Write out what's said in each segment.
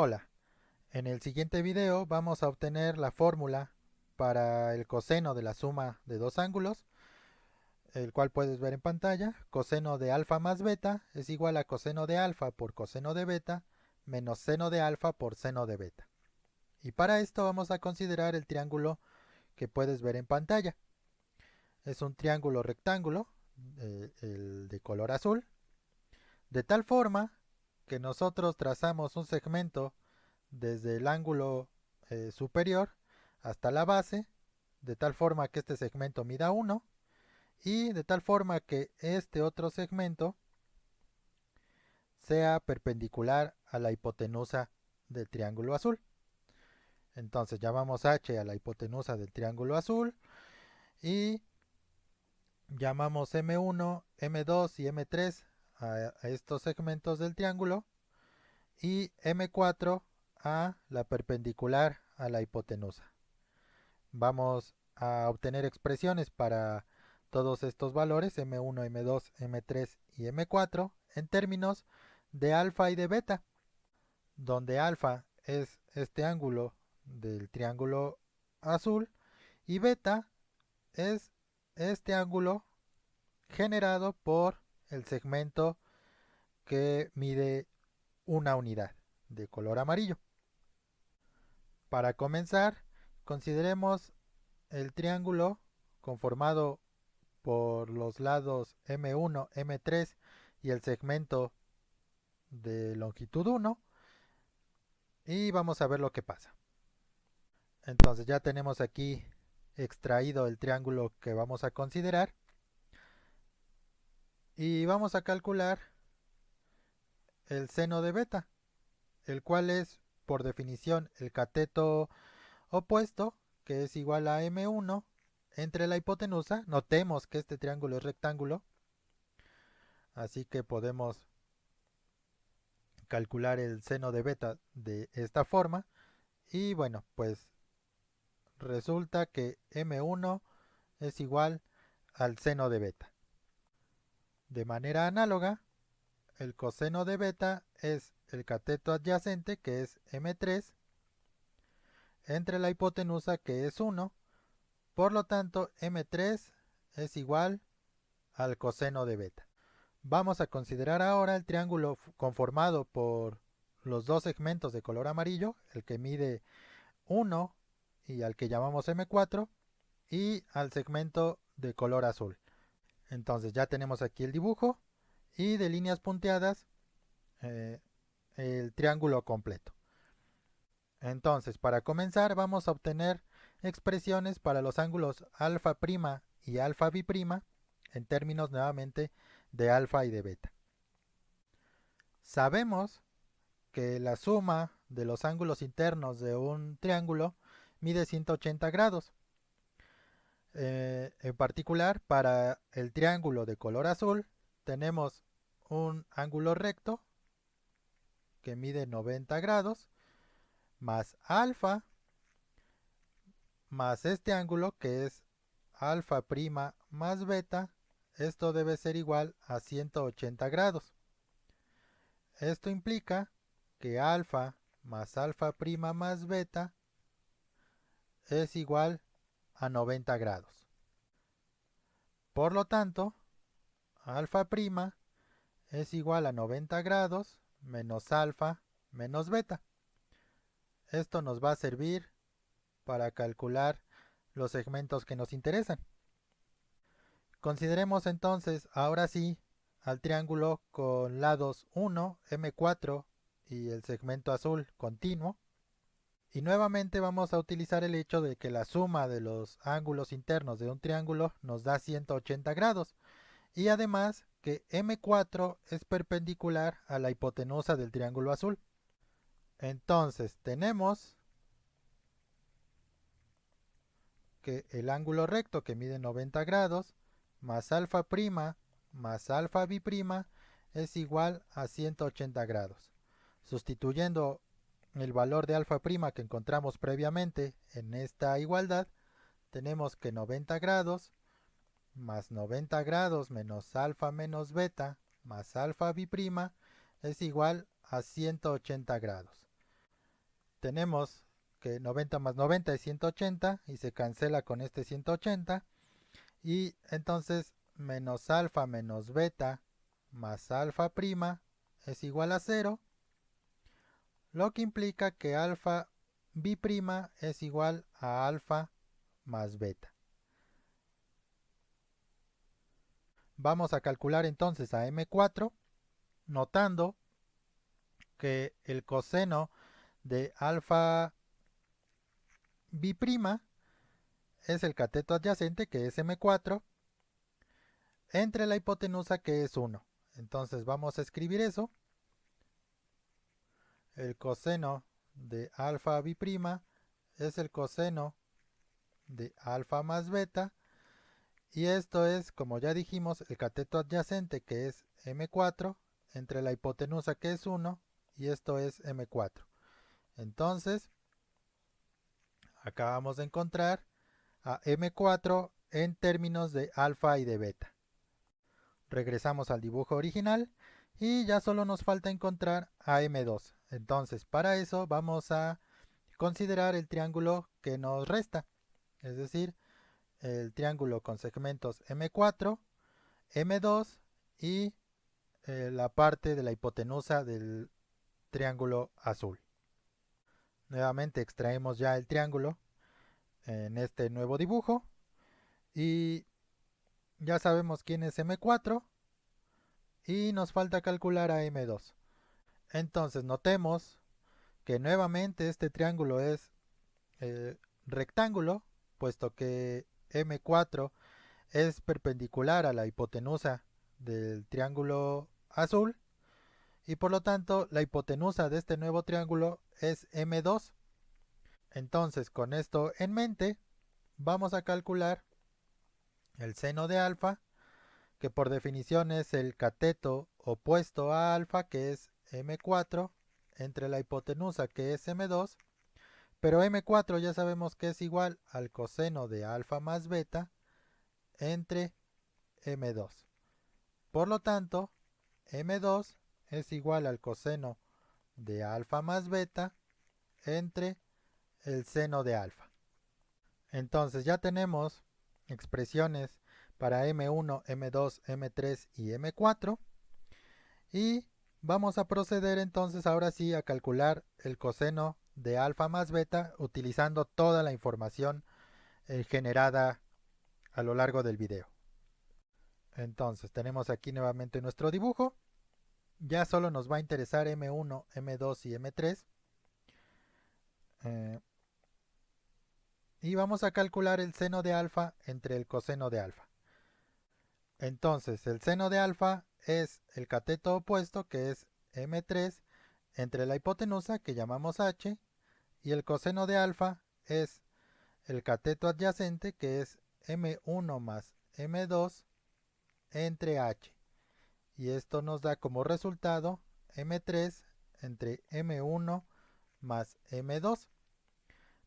Hola, en el siguiente video vamos a obtener la fórmula para el coseno de la suma de dos ángulos, el cual puedes ver en pantalla. Coseno de alfa más beta es igual a coseno de alfa por coseno de beta menos seno de alfa por seno de beta. Y para esto vamos a considerar el triángulo que puedes ver en pantalla. Es un triángulo rectángulo, el de color azul, de tal forma que nosotros trazamos un segmento desde el ángulo superior hasta la base, de tal forma que este segmento mida 1 y de tal forma que este otro segmento sea perpendicular a la hipotenusa del triángulo azul. Entonces llamamos H a la hipotenusa del triángulo azul y llamamos M1, M2 y M3 a estos segmentos del triángulo y M4 a la perpendicular a la hipotenusa. Vamos a obtener expresiones para todos estos valores, M1, M2, M3 y M4, en términos de alfa y de beta, donde alfa es este ángulo del triángulo azul y beta es este ángulo generado por el segmento que mide una unidad de color amarillo. Para comenzar, consideremos el triángulo conformado por los lados M1, M3 y el segmento de longitud 1 y vamos a ver lo que pasa. Entonces ya tenemos aquí extraído el triángulo que vamos a considerar y vamos a calcular el seno de beta, el cual es por definición el cateto opuesto, que es igual a M1 entre la hipotenusa. Notemos que este triángulo es rectángulo, así que podemos calcular el seno de beta de esta forma y bueno, pues resulta que M1 es igual al seno de beta. De manera análoga, el coseno de beta es el cateto adyacente, que es M3, entre la hipotenusa, que es 1. Por lo tanto, M3 es igual al coseno de beta. Vamos a considerar ahora el triángulo conformado por los dos segmentos de color amarillo, el que mide 1 y al que llamamos M4, y al segmento de color azul. Entonces ya tenemos aquí el dibujo y de líneas punteadas eh, el triángulo completo. Entonces, para comenzar vamos a obtener expresiones para los ángulos alfa' y alfa bi' en términos nuevamente de alfa y de beta. Sabemos que la suma de los ángulos internos de un triángulo mide 180 grados. En particular, para el triángulo de color azul tenemos un ángulo recto que mide 90 grados más alfa más este ángulo que es alfa' más beta. Esto debe ser igual a 180 grados. Esto implica que alfa más alfa' más beta es igual a 90 grados. Por lo tanto, alfa' es igual a 90 grados menos alfa menos beta. Esto nos va a servir para calcular los segmentos que nos interesan. Consideremos entonces ahora sí al triángulo con lados 1, M4 y el segmento azul continuo. Y nuevamente vamos a utilizar el hecho de que la suma de los ángulos internos de un triángulo nos da 180 grados. Y además que M4 es perpendicular a la hipotenusa del triángulo azul. Entonces tenemos que el ángulo recto que mide 90 grados más alfa' más alfa bi' es igual a 180 grados. Sustituyendo el valor de alfa' que encontramos previamente en esta igualdad, tenemos que 90 grados más 90 grados menos alfa menos beta más alfa bi' es igual a 180 grados. tenemos que 90 más 90 es 180 y se cancela con este 180. Y entonces menos alfa menos beta más alfa prima es igual a 0, lo que implica que alfa b' es igual a alfa más beta. Vamos a calcular entonces a M4, notando que el coseno de alfa b' es el cateto adyacente, que es M4, entre la hipotenusa, que es 1. Entonces vamos a escribir eso. El coseno de alfa b' es el coseno de alfa más beta, y esto es, como ya dijimos, el cateto adyacente, que es M4, entre la hipotenusa, que es 1, y esto es M4. Entonces, acabamos de encontrar a M4 en términos de alfa y de beta. Regresamos al dibujo original y ya solo nos falta encontrar a M2. Entonces, para eso vamos a considerar el triángulo que nos resta, es decir, el triángulo con segmentos M4, M2 y la parte de la hipotenusa del triángulo azul. Nuevamente extraemos ya el triángulo en este nuevo dibujo y ya sabemos quién es M4 y nos falta calcular a M2. Entonces notemos que nuevamente este triángulo es rectángulo, puesto que M4 es perpendicular a la hipotenusa del triángulo azul, y por lo tanto la hipotenusa de este nuevo triángulo es M2. Entonces, con esto en mente, vamos a calcular el seno de alfa, que por definición es el cateto opuesto a alfa, que es M4, entre la hipotenusa, que es M2, pero M4 ya sabemos que es igual al coseno de alfa más beta entre M2. Por lo tanto, M2 es igual al coseno de alfa más beta entre el seno de alfa. Entonces ya tenemos expresiones para M1, M2, M3 y M4, y vamos a proceder entonces ahora sí a calcular el coseno de alfa más beta utilizando toda la información generada a lo largo del video. Entonces tenemos aquí nuevamente nuestro dibujo. Ya solo nos va a interesar M1, M2 y M3. Y vamos a calcular el seno de alfa entre el coseno de alfa. Entonces el seno de alfa es el cateto opuesto, que es M3, entre la hipotenusa, que llamamos H, y el coseno de alfa es el cateto adyacente, que es M1 más M2 entre H. Y esto nos da como resultado M3 entre M1 más M2.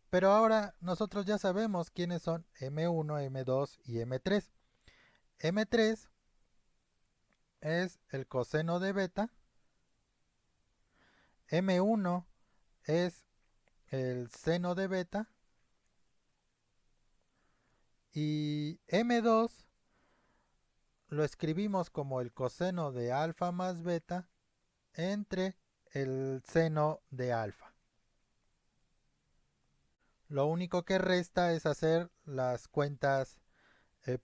Pero ahora nosotros ya sabemos quiénes son M1, M2 y M3. M3 es el coseno de beta, M1 es el seno de beta y M2 lo escribimos como el coseno de alfa más beta entre el seno de alfa. Lo único que resta es hacer las cuentas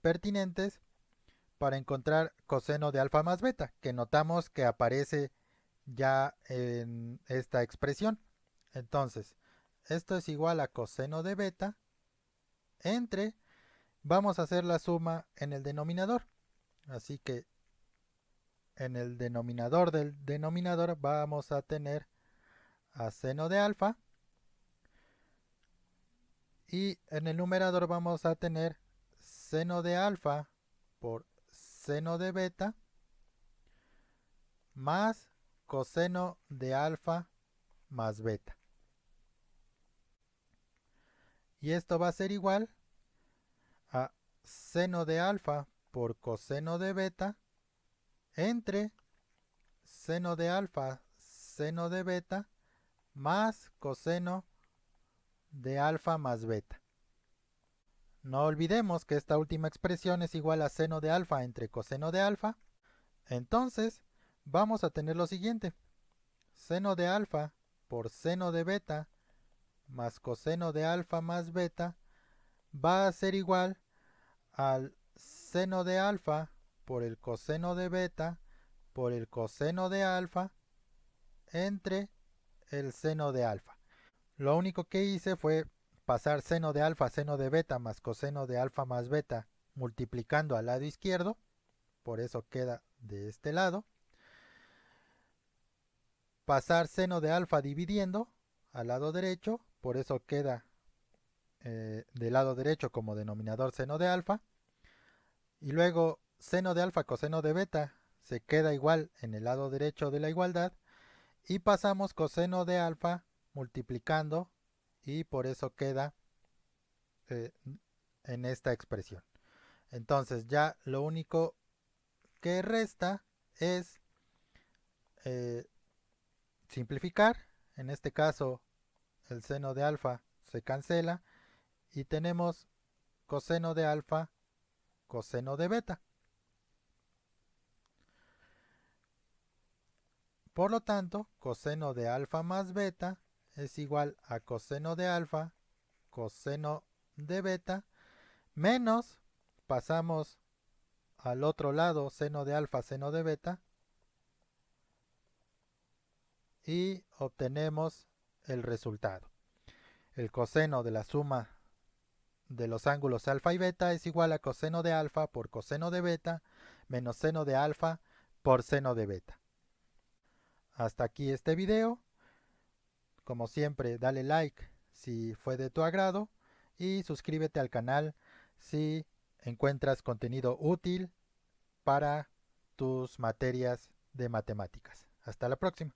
pertinentes para encontrar coseno de alfa más beta, que notamos que aparece ya en esta expresión. Entonces, esto es igual a coseno de beta entre, vamos a hacer la suma en el denominador. Así que en el denominador del denominador vamos a tener a seno de alfa, y en el numerador vamos a tener seno de alfa por seno de beta más coseno de alfa más beta. Y esto va a ser igual a seno de alfa por coseno de beta entre seno de alfa, seno de beta más coseno de alfa más beta. No olvidemos que esta última expresión es igual a seno de alfa entre coseno de alfa. Entonces vamos a tener lo siguiente. Seno de alfa por seno de beta más coseno de alfa más beta va a ser igual al seno de alfa por el coseno de beta por el coseno de alfa entre el seno de alfa. Lo único que hice fue pasar seno de alfa, seno de beta más coseno de alfa más beta multiplicando al lado izquierdo, por eso queda de este lado. Pasar seno de alfa dividiendo al lado derecho, por eso queda del lado derecho como denominador seno de alfa. Y luego seno de alfa coseno de beta se queda igual en el lado derecho de la igualdad. Y pasamos coseno de alfa multiplicando y por eso queda eh, en esta expresión. Entonces ya lo único que resta es eh, simplificar. En este caso el seno de alfa se cancela y tenemos coseno de alfa coseno de beta. Por lo tanto, coseno de alfa más beta es igual a coseno de alfa coseno de beta menos, pasamos al otro lado seno de alfa seno de beta y obtenemos el resultado. El coseno de la suma de los ángulos alfa y beta es igual a coseno de alfa por coseno de beta menos seno de alfa por seno de beta. Hasta aquí este video. Como siempre, dale like si fue de tu agrado y suscríbete al canal si encuentras contenido útil para tus materias de matemáticas. Hasta la próxima.